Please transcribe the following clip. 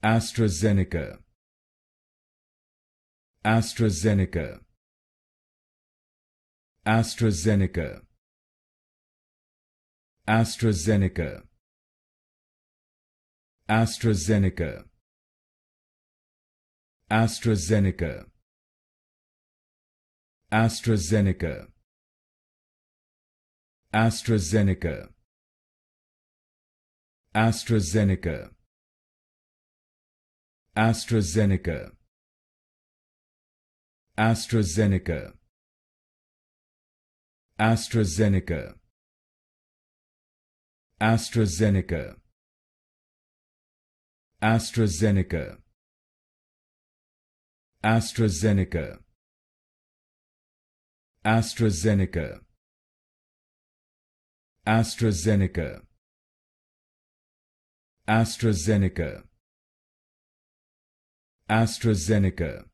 AstraZeneca, AstraZeneca, AstraZeneca, AstraZeneca, AstraZeneca, AstraZeneca, AstraZeneca, AstraZeneca, AstraZeneca, AstraZeneca, AstraZeneca, AstraZeneca, AstraZeneca, AstraZeneca, AstraZeneca, AstraZeneca, AstraZeneca, AstraZeneca, AstraZeneca,